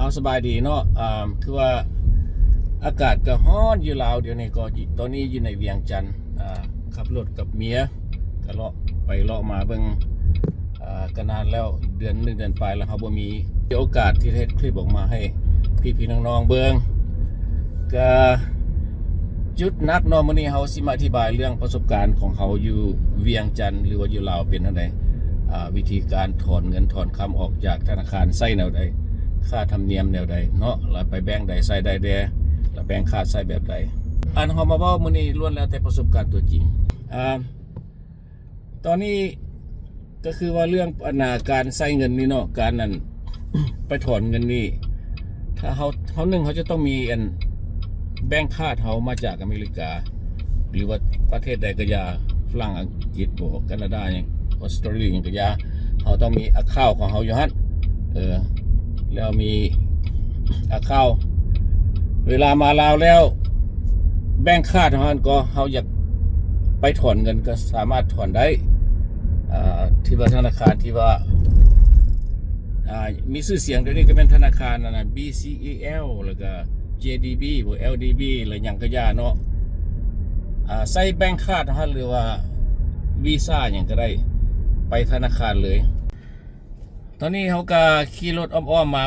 เอาสบายดีเนาะคือว่าอากาศก็ร้อนอยู่ลาวเดี๋ยวนี้ก็ตอนนี้อยู่ในเวียงจันทน์ขับรถกับเมียก็เลาะไปเลาะมาเบิ่งก็นานแล้วเดือน1 เดือนปลายแล้วเฮาบ่มีโอกาสที่เฮ็ดคลิปออกมาให้พี่ๆน้องๆเบิ่งก็จุดนักเนาะมื้อนี้เฮาสิมาอธิบายเรื่องประสบการณ์ของเฮาอยู่เวียงจันทน์หรือว่าอยู่ลาวเป็นจังไดวิธีการถอนเงินถอนคำออกจากธนาคารใช้แนวใดค่าธรรมเนียมแนวใดเนาะแล้วไปแบงค์ใดใช้ได้แดแล้วแบงค์ค่าใช้แบบใดอันเฮามาเว้ามื้อนี้ล้วนแล้วแต่ประสบการณ์ตัวจริงตอนนี้ก็คือว่าเรื่องปัญหาการใช้เงินนี่เนาะการนั้น ไปถอนเงินนี่ถ้าเขาหนึ่งเขาจะต้องมีอันแบงค์คาดเขามาจากอเมริกาหรือว่าประเทศใดก็ยาฝรั่งอังกฤษบ่แคนาดาอย่างออสเตรเลียอย่างก็ยาเขาต้องมีอัคเคาท์ของเขาอยู่หั่นแล้วมีอัคเคาท์เวลามาลาวแล้วแบงค์คาดของเขาก็เขาอยากไปถอนเงินก็สามารถถอนได้ที่ว่าธนาคารที่ว่ามีชื่อเสียงเดี๋ยวนี้ก็เป็นธนาคารนะ BCEL แล้วก็ JDB หรือ LDB อะไรอย่างก็ย่าเนาะใส่แบงค์คาดฮะหรือว่าวีซ่าอย่างก็ได้ไปธนาคารเลยตอนนี้เขาก็ขี่รถอ้อมๆมา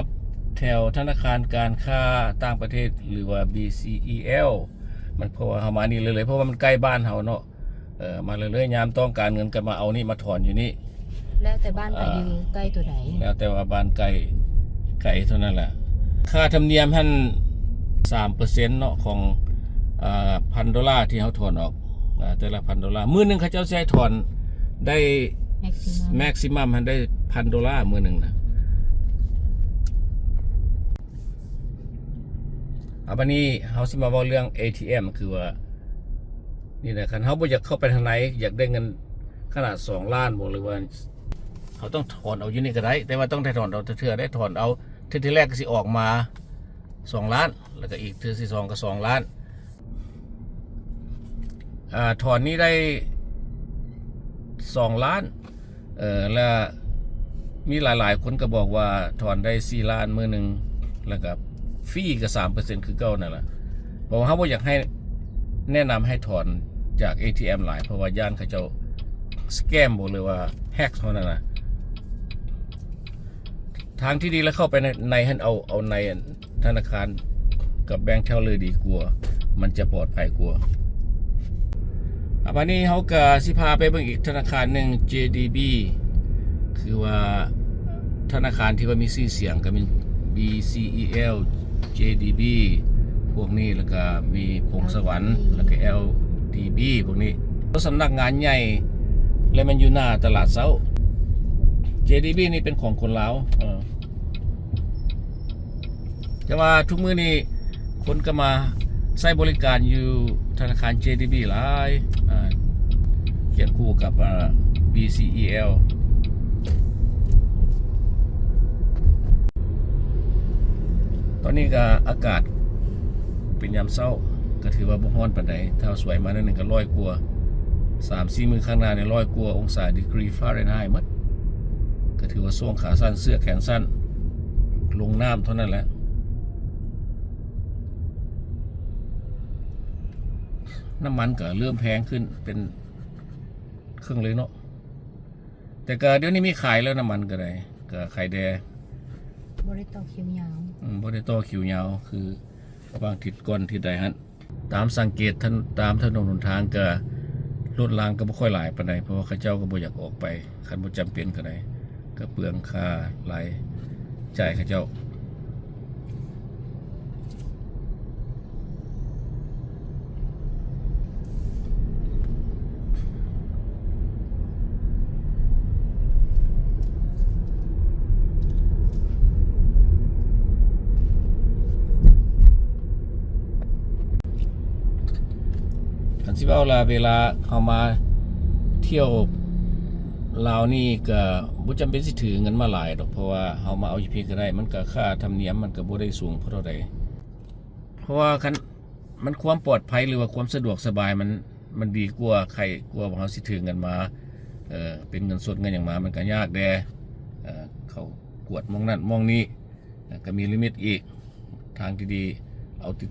แถวธนาคารการค้าต่างประเทศหรือว่า BCEL มันเพราะว่าเขามานี่เลยเพราะว่ามันใกล้บ้านเขาเนาะมาเรื่อยๆยามต้องการเงินก็มาเอานี่มาถอนอยู่นี่แล้วแต่บ้านไปอยู่ใกล้ตัวไหนแล้วแต่ว่าบ้านไก่เท่านั้นแหละค่าธรรมเนียมท่าน 3% เนาะของ$1,000ที่เขาถอนออกแต่ละ$1,000มื้อนึงเขาเจ้าใช้ถอนได้แม็กซิมัมมันได้$1,000มื้อนึงนะวันนี้เขาสิมาเว้าเรื่อง ATM คือว่านี่นะคันเขาบ่อยากเข้าไปทางไหนอยากได้เงินขนาด2 ล้านบ่หรือว่าเขาต้องถอนเอาอยู่นี่ก็ได้แต่ว่าต้องได้ถอนเอาเทื่อได้ถอนเอาเทื่อที่แรกก็สิออกมา2 ล้านแล้วก็อีกเทื่อที่2ก็2 ล้านถอนนี้ได้2 ล้านแล้วมีหลายๆคนก็บอกว่าถอนได้4 ล้านมื้อนึงแล้วก็ฟรีก็ 3% คือเก่านั่นแหละเพราะว่าเขาบ่อยากให้แนะนำให้ถอนจาก ATM หลายเพราะว่าย่านเขาเจ้าสแกมบ่หรือว่าแฮกเท่านั้นนะทางที่ดีแล้วเข้าไปในให้เอาในธนาคารกับแบงค์เท่าเลยดีกว่ามันจะปลอดภัยกว่าวันนี้เขาก็สิพาไปเบิ่งอีกธนาคารหนึ่ง JDB คือว่าธนาคารที่ว่ามีชื่อเสียงก็มี BCEL JDB พวกนี้แล้วก็มีพงสวรรค์แล้วก็ LDB พวกนี้สำนักงานใหญ่และมันอยู่หน้าตลาดเช้า JDB นี่เป็นของคนลาวแต่ว่าทุกมื้อนี้คนก็มาใช้บริการอยู่ธนาคาร JDB หลายเขียนคู่กับBCEL ตอนนี้ก็อากาศเป็นยามเช้าก็ถือว่าบ่ร้อนปานใดถ้าสวยมานั่นนึงก็100 กว่า 3-4 มื้อข้างหน้าเนี่ย100 กว่าองศาดีกรีฟาเรนไฮต์หมดก็ถือว่าทรงขาสั้นเสื้อแขนสั้นลงน้ำเท่านั้นแหละน้ำมันก็เริ่มแพงขึ้นเป็นครึ่งเลยเนาะแต่ก็เดี๋ยวนี้มีขายแล้วน้ำมันก็ได้ก็ขายแดบริต่อคิวยาวบริต่อคิวยาวคือบางทิศก่อนทิศใดฮะตามสังเกตตามถนนหนทางก็รถรางก็ไม่ค่อยหลายปานใดเพราะว่าเขาเจ้าก็บ่อยากออกไปคันบ่จำเป็นก็ได้ก็เปลืองค่าหลายจ่ายเขาเจ้าสิว่าเวลาเขามาเที่ยวลาวนี่ก็บ่จำเป็นสิถือเงินมาหลายดอกเพราะว่าเขามาเอาอยู่เพียงก็ได้มันก็ค่าธรรมเนียมมันก็บ่ได้สูงเท่าใดเพราะว่ามันความปลอดภัยหรือว่าความสะดวกสบายมันดีกว่าใครกลัวว่าเขาสิถือเงินมาเป็นเงินสดเงินอย่างมามันก็ยากแดเขากวดมองนั่นมองนี้ ก็มีลิมิตอีกทางที่ดีเอาติ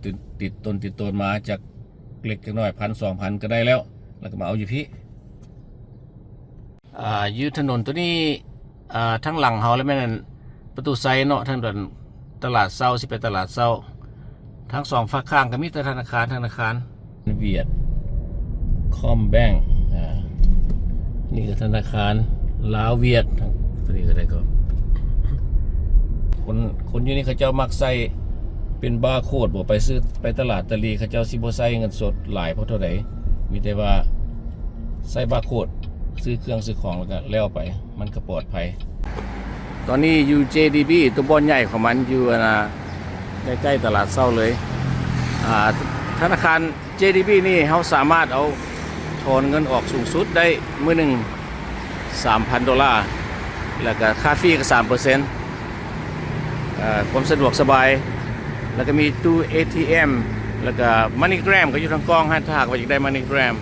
ดต้นมาจากเล็กจากน้อย1,000-2,000ก็ได้แล้วก็มาเอาอยู่พี่ยืดถนนตัวนี้ทั้งหลังเฮาแล้วแม่นประตูไซเนาะทั้งตลาดเซาสิไปตลาดเซาทั้งสองฝั่งข้างก็มีแต่ธนาคารเวียดคอมแบงก์นี่ก็ธนาคารลาวเวียดตัวนี้ก็ได้ก็คนอยู่นี่เขาเจ้ามักใส่เป็นบาร์โค้ดบ่ไปซื้อไปตลาดตะลีเขาเจ้าสิบ่ใส่เงินสดหลายเพราะเท่าใดมีแต่ว่าใส่บาร์โค้ดซื้อเครื่องซื้อของแล้วไปมันก็ปลอดภัยตอนนี้อยู่ JDB ตัวบอนใหญ่ของมันอยู่ใกล้ๆตลาดเศร้าเลยธนาคาร JDB นี่เขาสามารถเอาถอนเงินออกสูงสุดได้มื้อหนึ่ง$3,000แล้วก็ค่าฟรีก็ 3%ความสะดวกสบายแล้วก็มีตู้ ATM แล้วก็ MoneyGram ก็อยู่ทางกองถ้าหากว่าอยากได้ MoneyGram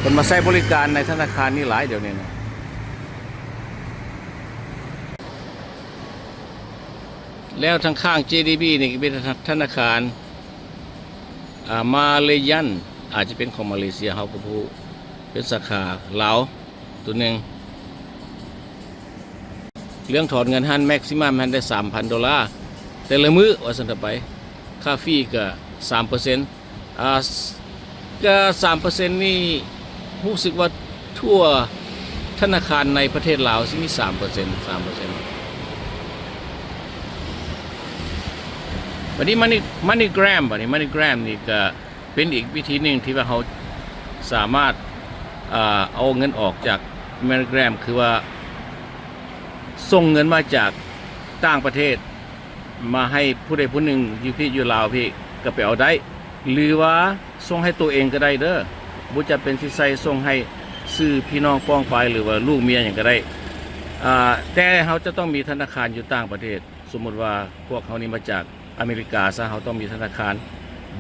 คนมาใช้บริการในธนาคารนี่หลายเดี๋ยวนี้นะแล้วทางข้าง JDB นี่เป็นธนาคารมาเลเซียนอาจจะเป็นของมาเลเซียเขาก็พูดเป็นสาขาลาวตัวหนึ่งเรื่องถอนเงินแม็กซิมัมได้$3,000แต่ละมื้อว่าสันต่อไปค่าฟรีก็ 3%ก็ 3% นี่รู้สึกว่าทั่วธนาคารในประเทศลาวสิมี 3%วันนี้MoneyGram MoneyGram นี่ก็เป็นอีกวิธีหนึ่งที่ว่าเขาสามารถเอาเงินออกจาก MoneyGram คือว่าส่งเงินมาจากต่างประเทศมาให้ผู้ใดผู้หนึ่งอยู่ลาวพี่ก็ไปเอาได้หรือว่าส่งให้ตัวเองก็ได้เด้อบ่จะเป็นสิใส่ส่งให้ซื้อพี่น้องป้องไปหรือว่าลูกเมียอย่างก็ได้แต่เขาจะต้องมีธนาคารอยู่ต่างประเทศสมมุติว่าพวกเขานี่มาจากอเมริกาซะเขาต้องมีธนาคาร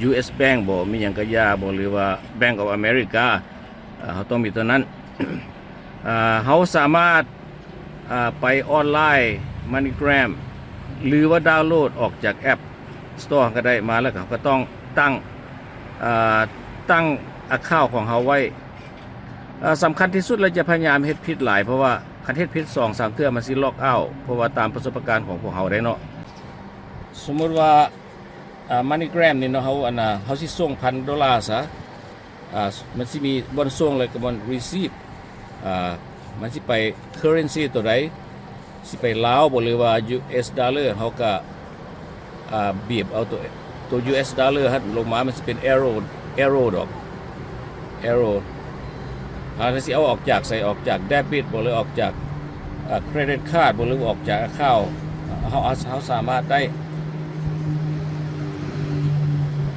US Bank บ่มีอย่างกระยาบ่หรือว่า Bank of America เขาต้องมีตัวนั้น เขาสามารถไปออนไลน์ MoneyGram หรือว่าดาวน์โหลดออกจากแอป Store ก็ได้มาแล้วก็ต้องตั้งaccount ของเขาไว้สำคัญที่สุดเราจะพยายามเฮ็ดผิดหลายเพราะว่าคันเฮ็ดผิด 2-3 เทื่อมันสิล็อกเอาท์เพราะว่าตามประสบการณ์ของพวกเขาได้เนาะสมมุติว่าMoneyGram นี่เนาะเขาสิส่ง$1,000ซะมันสิมีบนส่งเลยกับบน receive มันสิไป currency ตัวใดสิไปลาวบ่หรือว่า US dollar เขาก็บีบเอาตัว US dollar ฮัดลงมามันสิเป็น arrow ดอก arrow ถ้าสิเอาออกจากใส่ออกจาก debit บ่หรือออกจากcredit card บ่หรือออกจาก account เขาสามารถได้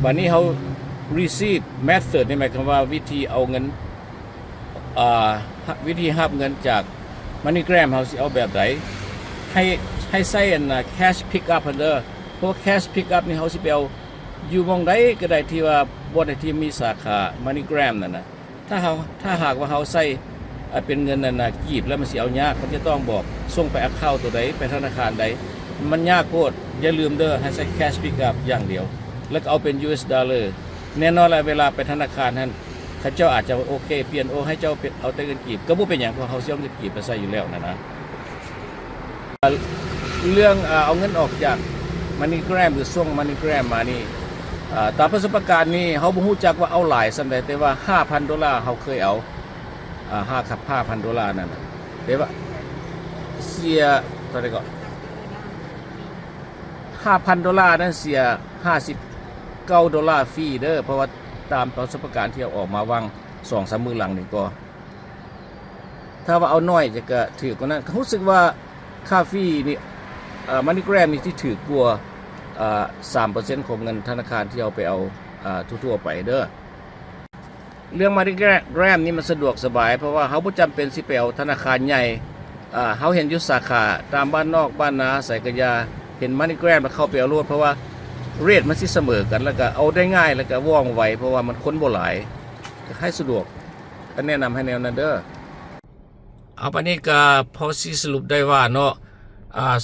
บัดนี้เขา receive method นี่หมายความว่าวิธีเอาเงินวิธีรับเงินจาก MoneyGram เขาสิเอาแบบไหนให้ใส่cash pick up เด้อเพราะ cash pick up นี่เขาสิไปเอาอยู่หม้องใดก็ได้ที่ว่าบ่ได้ที่มีสาขา MoneyGram นั่นน่ะถ้าหากว่าเขาใส่เป็นเงินนั่นน่ะกีบแล้วมันสิเอายากเขาจะต้องบอกส่งไป account ตัวใดไปธนาคารใดมันยากโคตรอย่าลืมเด้อให้ใส่ cash pick up อย่างเดียวแล้วก็เอาเป็น US dollar แน่นอนแล้วเวลาไปธนาคารนั้นเขาเจ้าอาจจะโอเคเปลี่ยนให้เจ้าเอาแต่เงินกีบก็บ่เป็นหยังเพราะเขาสิเอาเงินกีบไปใส่อยู่แล้วนะเรื่องเอาเงินออกจาก MoneyGram หรือส่ง MoneyGram มานี่ตามประสบการณ์นี่เขาบ่ฮู้จักว่าเอาหลายส่ำใดแต่ว่า$5,000เขาเคยเอา$5,000นั่นน่ะแต่ว่าเสียเท่าไหร่ก็$5,000นั้นเสีย$59ฟรีเด้อเพราะว่าตามประสบการณ์ที่เอาออกมาวาง 2-3 มื้อหลังนี่ก็ถ้าว่าเอาน้อยจะก็ถือกว่านั้นรู้สึกว่าค่าฟรีนี่MoneyGram นี่ที่ถือกว่า3% ของเงินธนาคารที่เอาไปเอาทั่วๆไปเด้อเรื่อง MoneyGram นี่มันสะดวกสบายเพราะว่าเขาบ่จำเป็นสิไปเอาธนาคารใหญ่เขาเห็นอยู่สาขาตามบ้านนอกบ้านนาใส่กระยาเห็น MoneyGram แล้วเข้าไปเอาโลดเพราะว่าเรทมันสิเสมอกันแล้วก็เอาได้ง่ายแล้วก็ว่องไวเพราะว่ามันคนบ่หลายให้สะดวกก็แนะนำให้แนวนั้นเด้อเอาไปนี่ก็พอสิสรุปได้ว่าเนาะ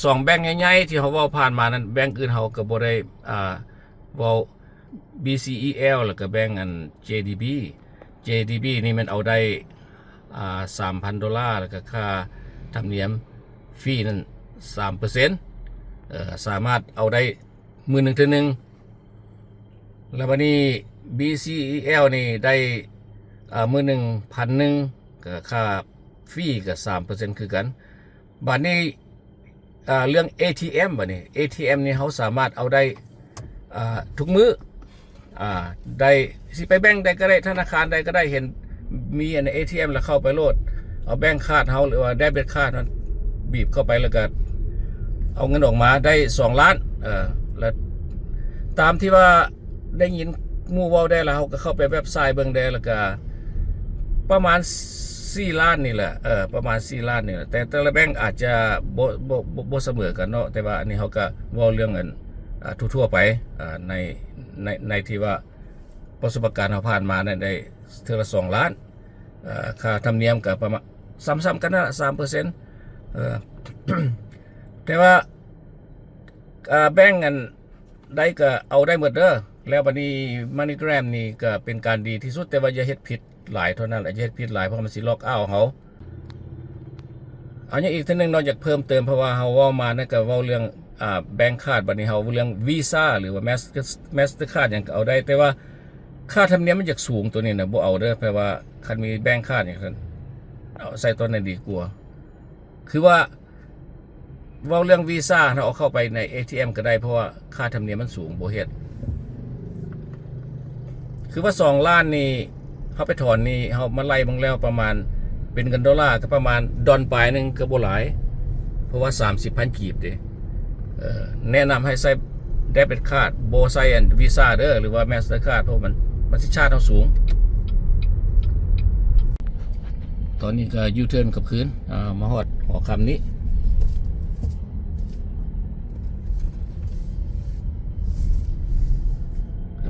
สองแบงก์ใหญ่ๆที่เขาเว้าผ่านมานั้นแบงก์อื่นเขาก็บ่ได้เว้า BCEL แล้วก็แบงก์อัน JDB นี่มันเอาได้$3,000แล้วก็ค่าธรรมเนียมฟรีนั่น 3%สามารถเอาได้มื้อนึงเทื่อนึงแล้วบัดนี้ BCEL นี่ได้มื้อนึง1,000ก็ค่าฟรีก็ 3% คือกันบัดนี้เรื่อง ATM บัดนี้ ATM นี่เขาสามารถเอาได้ทุกมื้อได้สิไปแบงก์ใดก็ได้ธนาคารใดก็ได้เห็นมีอัน ATM แล้วเข้าไปโหลดเอาแบงก์คาร์ดเฮาหรือว่าได้เบ็ดคาร์ดมันบีบเข้าไปแล้วก็เอาเงินออกมาได้2ล้านแล้วตามที่ว่าได้ยินหมู่เว้าได้แล้วเฮาก็เข้าไปเว็บไซต์เบิ่งได้แล้วก็ประมาณ4ล้านนี่แหละประมาณ4ล้านนี่แหละแต่แต่ละแบงก์อาจจะบ่เสมอกันเนาะแต่ว่าอันนี้เฮาก็เว้าเรื่องกันทั่วๆไปในที่ว่าประสบการณ์เฮาผ่านมาได้เทื่อละ2ล้านค่าธรรมเนียมก็ประมาณซ้ำๆกันนั่นล่ะ 3% แต่ว่าแบงก์กันได้ก็เอาได้หมดเด้อแล้วบัดนี้ MoneyGram นี่ก็เป็นการดีที่สุดแต่ว่าอย่าเฮ็ดผิดหลายเท่านั้นแหละอย่าเฮ็ดผิดหลายเพราะมันสิล็อกเอาท์เฮาเอาอย่างอีกทีนึงนอกจากเพิ่มเติมเพราะว่าเฮาเว้ามานั่นก็เว้าเรื่องแบงก์คาร์ดบัดนี้เฮาเรื่อง Visa หรือว่า Mastercard หยังก็เอาได้แต่ว่าค่าธรรมเนียมมันจะสูงตัวนี้นะบ่เอาเด้อเพราะว่าคันมีแบงก์คาร์ดอย่างนั้นเอาใส่ตัวนั้นดีกว่าคือว่าเว้าเรื่อง Visa เราเอาเข้าไปใน ATM ก็ได้เพราะว่าค่าธรรมเนียมมันสูงบ่เฮ็ดคือว่า2ล้านนี่เฮาไปถอนนี่เฮามาไล่เบิ่งแล้วประมาณเป็นเงินดอลลาร์ก็ประมาณดอนปลายนึงก็บ่หลายเพราะว่า 30,000 กีบเด้แนะนำให้ใส่เดบิตคาร์ดโบไซแอนด์วีซ่าเด้อหรือว่า Mastercard เพราะมันสิชาร์จเฮาสูงตอนนี้ก็ยูเทิร์นกลับคืนมาฮอดหอคำนี้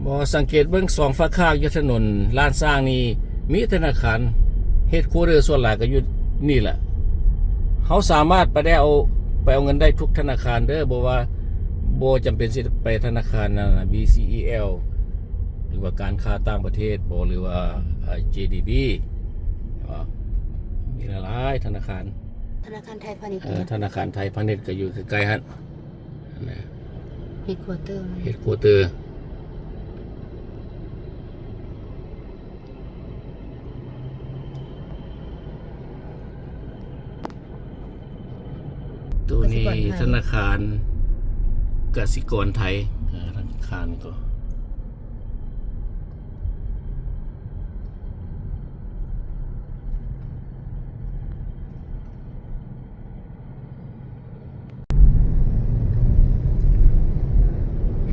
บ่สังเกตเบิ่ง2ฝั่งข้างอยู่ถนนลานสร้างนี่มีธนาคารเฮดควอเตอร์ส่วนหลายก็อยู่นี่แหละเฮาสามารถไปเอาเงินได้ทุกธนาคารเด้อบ่ว่าบ่จำเป็นสิไปธนาคารBCEL หรือว่าการค้าต่างประเทศบ่หรือว่าJDB มีหลายธนาคารธนาคารไทยพาณิชย์ธนาคารไทยพาณิชย์ก็อยู่ใกล้ๆหั่นเฮดควอเตอร์ตัวนี้ธนาคารกสิกรไทยธนาคารก็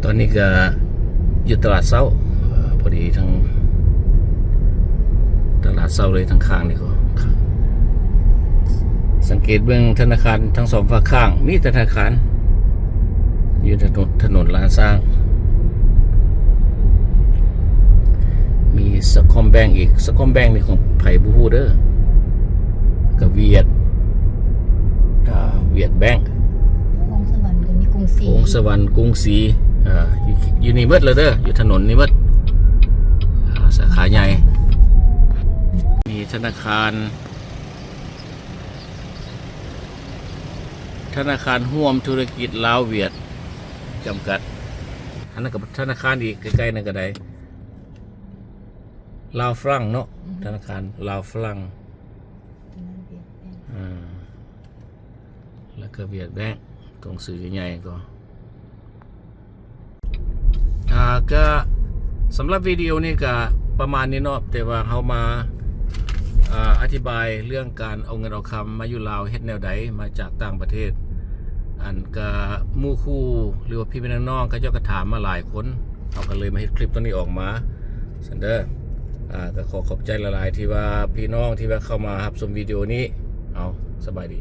ตอนนี้ก็อยู่ตลาดเช้าพอดีทั้งตลาดเช้าเลยทั้งข้างนี่ก็สังเกตเบื้องธนาคารทั้งสองฝั่งข้างมีธนาคารอยู่ถนนลานสร้างมีสคอมแบงอีกสคอมแบงนี่ของไผ่บูฮูเด้อกับเวียดแบงวงสวรรค์ก็มีกรุงศรีวงสวรรค์กรุงศรีอยู่นี่เบิดเลยเด้ออยู่ถนนนี่เบิดสาขาใหญ่มีธนาคารร่วมธุรกิจลาวเวียดจำกัดอันนั้นกับธนาคารอีกใกล้ๆนั่นก็ได้ลาวฝรั่งเนาะธนาคารลาวฝรั่งแล้วก็เวียดแบงก์ตรงสื่อใหญ่ๆก็สำหรับวิดีโอนี้ก็ประมาณนี้เนาะแต่ว่าเขามาอธิบายเรื่องการเอาเงินเอาคำมาอยู่ลาวเฮ็ดแนวใดมาจากต่างประเทศอันก็หมู่คู่หรือว่าพี่เป็นน้องก็เจ้าก็ถามมาหลายคนเอากันเลยมาเฮ็ดคลิปตัวนี้ออกมาซันเดอร์ก็ขอบใจหลายๆที่ว่าพี่น้องที่ว่าเข้ามารับชมวิดีโอนี้เอาสบายดี